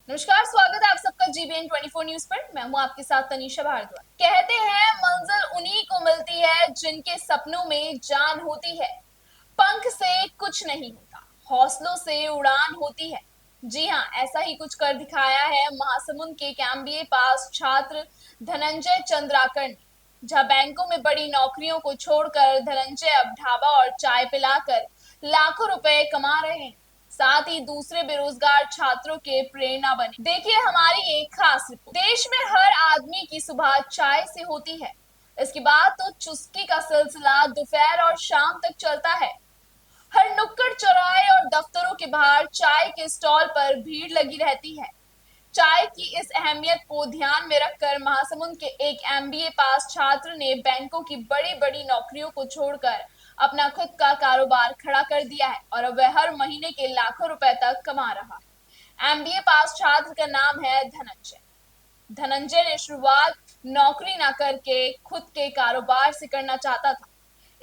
नमस्कार, स्वागत है आप सबका जीबीएन 24 न्यूज पर। मैं हूं आपके साथ तनीषा भारद्वाज। कहते हैं मंजिल उन्हीं को मिलती है जिनके सपनों में जान होती है। पंख से कुछ नहीं होता, हौसलों से उड़ान होती है। जी हाँ, ऐसा ही कुछ कर दिखाया है महासमुंद के एक एमबीए पास छात्र धनंजय चंद्राकर ने। जहां बैंकों में बड़ी नौकरियों को छोड़कर धनंजय अब ढाबा और चाय पिलाकर लाखों रुपए कमा रहे हैं, साथ ही दूसरे बेरोजगार छात्रों के प्रेरणा बने। देखिए हमारी एक खास रिपोर्ट। देश में हर आदमी की सुबह चाय से होती है, इसके बाद तो चुस्की का सिलसिला दोपहर और शाम तक चलता है। हर नुक्कड़ चौराहे और दफ्तरों के बाहर चाय के स्टॉल पर भीड़ लगी रहती है। चाय की इस अहमियत को ध्यान में रखकर महासमुंद के एक एमबीए पास छात्र ने बैंकों की बड़ी बड़ी नौकरियों को छोड़कर अपना खुद का कारोबार खड़ा कर दिया है और अब वह हर महीने के लाखों रुपए तक कमा रहा है। एमबीए पास छात्र का नाम है धनंजय। धनंजय ने शुरुआत नौकरी ना करके खुद के कारोबार से करना चाहता था,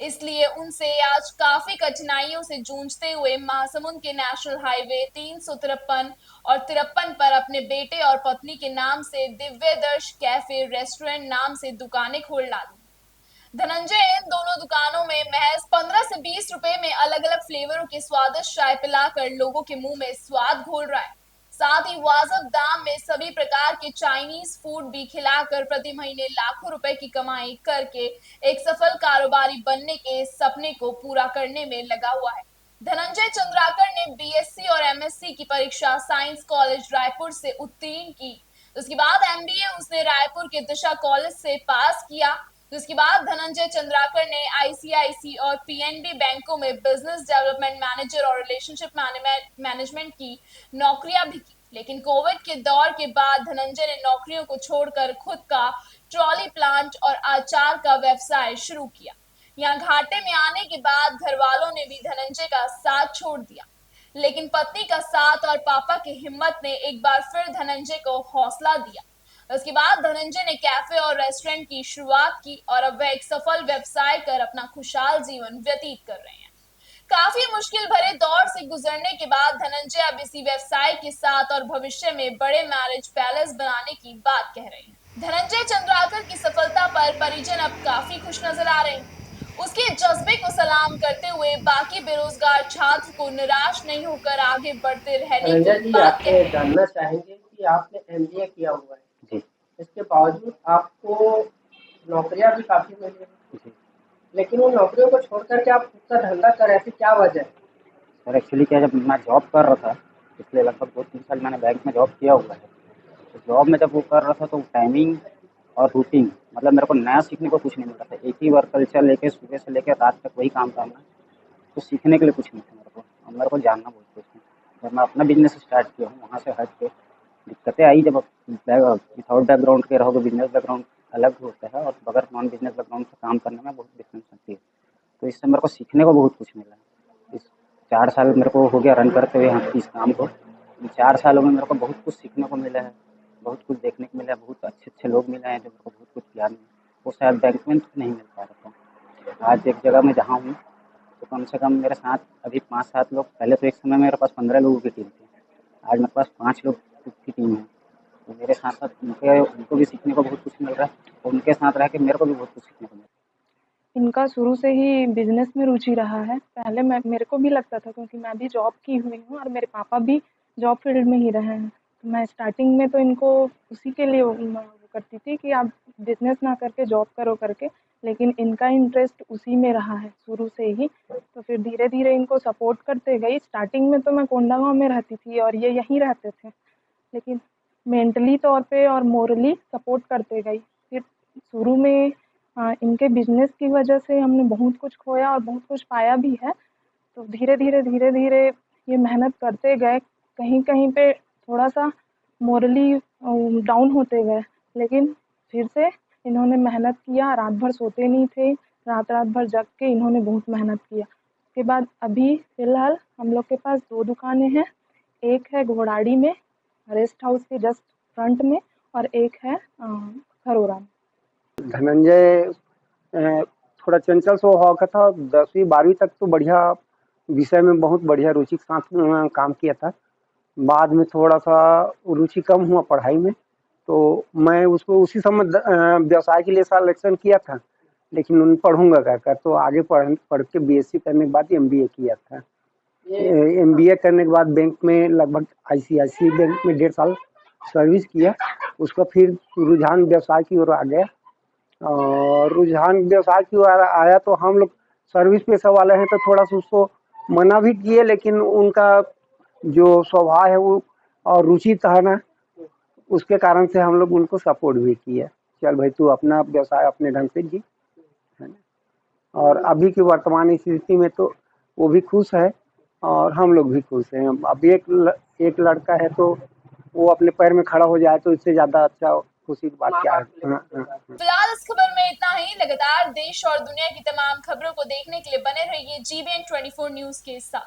इसलिए उनसे आज काफी कठिनाइयों से जूझते हुए महासमुंद के नेशनल हाईवे 353 और 53 पर अपने बेटे और पत्नी के नाम से दिव्य दर्श कैफे रेस्टोरेंट नाम से दुकानें खोल डाली। धनंजय इन दोनों दुकानों में महज 15 से 20 रुपए में अलग अलग फ्लेवरों के स्वादिष्ट चाय पिलाकर लोगों के मुंह में स्वाद घोल रहा है। साथ ही वाजिब दाम में सभी प्रकार के चाइनीज फूड भी खिलाकर प्रति महीने लाखों रुपए की कमाई करके एक सफल कारोबारी बनने के सपने को पूरा करने में लगा हुआ है। धनंजय चंद्राकर ने बीएससी और एमएससी की परीक्षा साइंस कॉलेज रायपुर से उत्तीर्ण की। उसके बाद एमबीए उसने रायपुर के दिशा कॉलेज से पास किया। जिसके बाद धनंजय चंद्राकर ने आईसीआईसी और पीएनबी बैंकों में बिजनेस डेवलपमेंट मैनेजर और रिलेशनशिप मैनेजमेंट की नौकरियां भी की। लेकिन कोविड के दौर के बाद धनंजय ने नौकरियों को छोड़कर खुद का ट्रॉली प्लांट और अचार का व्यवसाय शुरू किया। यहाँ घाटे में आने के बाद घर वालों ने भी धनंजय का साथ छोड़ दिया, लेकिन पत्नी का साथ और पापा की हिम्मत ने एक बार फिर धनंजय को हौसला दिया। उसके बाद धनंजय ने कैफे और रेस्टोरेंट की शुरुआत की और अब वह एक सफल व्यवसाय कर अपना खुशहाल जीवन व्यतीत कर रहे हैं। काफी मुश्किल भरे दौर से गुजरने के बाद धनंजय अब इसी व्यवसाय के साथ और भविष्य में बड़े मैरिज पैलेस बनाने की बात कह रहे हैं। धनंजय चंद्राकर की सफलता पर परिजन अब काफी खुश नजर आ रहे हैं। उसके जज्बे को सलाम करते हुए बाकी बेरोजगार छात्र को निराश नहीं होकर आगे बढ़ते रहने रंजा की जी, बात कह आपसे रहे हैं। जानना चाहेंगे कि आपने एमबीए किया हुआ है, जी, इसके बावजूद आपको नौकरियां भी काफी मिली हैं, जी। लेकिन उन नौकरियों को छोड़ कर के आप खुद का धंधा कर रहे थे, क्या वजह है? सर एक्चुअली क्या है, जब मैं जॉब कर रहा था, पिछले लगभग 2-3 साल मैंने बैंक में जॉब किया हुआ है। तो जॉब में जब वो कर रहा था तो टाइमिंग और रूटीन मतलब मेरे को नया सीखने को कुछ नहीं मिल रहा था। एक ही वर्क कल्चर लेके सुबह से लेकर रात तक वही काम करना, तो सीखने के लिए कुछ नहीं था मेरे को और मेरे को जानना बहुत कुछ है। जब मैं अपना बिज़नेस स्टार्ट किया हूँ, वहाँ से हट के दिक्कतें आई। जब विथआउट बैकग्राउंड के रहोगे, बिज़नेस बैकग्राउंड अलग होता है और बगैर नॉन बिज़नेस बैकग्राउंड से काम करने में बहुत डिफरेंस होती है। तो इससे मेरे को सीखने को बहुत कुछ मिला। इस 4 साल मेरे को हो गया रन करते हुए यहाँ इस काम को। इन 4 सालों में मेरे को बहुत कुछ सीखने को मिला है, बहुत कुछ देखने को मिला है, बहुत अच्छे-अच्छे लोग मिले हैं जो मेरे को बहुत कुछ ज्ञान वो शायद बैंक में नहीं मिल पा रहा था। आज एक जगह मैं जहाँ हूँ, तो कम से कम मेरे साथ अभी 5-7 लोग, पहले तो एक समय मेरे पास 15 लोगों की टीम थी, आज मेरे पास 5 लोग की टीम है। तो मेरे साथ-साथ उनको भी सीखने को बहुत कुछ मिल रहा है और उनके साथ रह के मेरे को भी बहुत कुछ सीखने को मिल रहा है। इनका शुरू से ही बिज़नेस में रुचि रहा है। पहले मेरे को भी लगता था, क्योंकि मैं भी जॉब की हुई हूँ और मेरे पापा भी जॉब फील्ड में ही रहे हैं। तो मैं स्टार्टिंग में तो इनको उसी के लिए वो करती थी कि आप बिज़नेस ना करके जॉब करो करके, लेकिन इनका इंटरेस्ट उसी में रहा है शुरू से ही। तो फिर धीरे-धीरे इनको सपोर्ट करते गई। स्टार्टिंग में तो मैं कोंडागाँव में रहती थी और ये यहीं रहते थे, लेकिन मेंटली तौर पे और मोरली सपोर्ट करते गई। फिर शुरू में इनके बिज़नेस की वजह से हमने बहुत कुछ खोया और बहुत कुछ पाया भी है। तो धीरे-धीरे ये मेहनत करते गए। कहीं-कहीं पे थोड़ा-सा मोरली डाउन होते गए, लेकिन फिर से इन्होंने मेहनत किया, रात भर सोते नहीं थे, रात-रात भर जग के इन्होंने बहुत मेहनत किया। उसके बाद अभी फ़िलहाल हम लोग के पास 2 दुकानें हैं। एक है घोड़ाड़ी में, रेस्ट हाउस के जस्ट फ्रंट में, और एक है खरोरा में। धनंजय थोड़ा चंचल स्वभाव का था। 10वीं 12वीं तक तो बढ़िया विषय में बहुत बढ़िया रुचि के साथ काम किया था। बाद में थोड़ा सा रुचि कम हुआ पढ़ाई में, तो मैं उसको उसी समय व्यवसाय के लिए सिलेक्शन किया था, लेकिन उन पढ़ूंगा क्या कर, तो आगे पढ़ के बीएससी करने के बाद एमबीए किया था। एमबीए करने के बाद बैंक में लगभग आईसीआईसीआई बैंक में 1.5 साल सर्विस किया। उसका फिर रुझान व्यवसाय की ओर आ गया, और रुझान व्यवसाय की ओर आया तो हम लोग सर्विस पेशा वाले हैं तो थोड़ा सा उसको मना भी किए, लेकिन उनका जो स्वभाव है वो और रुचि था ना, उसके कारण से हम लोग उनको सपोर्ट भी किया, चल भाई तू अपना व्यवसाय अपने ढंग से जी, है ना। और अभी की वर्तमान स्थिति में तो वो भी खुश है और हम लोग भी खुश हैं। अब एक लड़का है तो वो अपने पैर में खड़ा हो जाए तो इससे ज़्यादा अच्छा खुशी की बात क्या है। फिलहाल इस खबर में इतना ही। लगातार देश और दुनिया की तमाम खबरों को देखने के लिए बने रहिए GBN 24 न्यूज के साथ।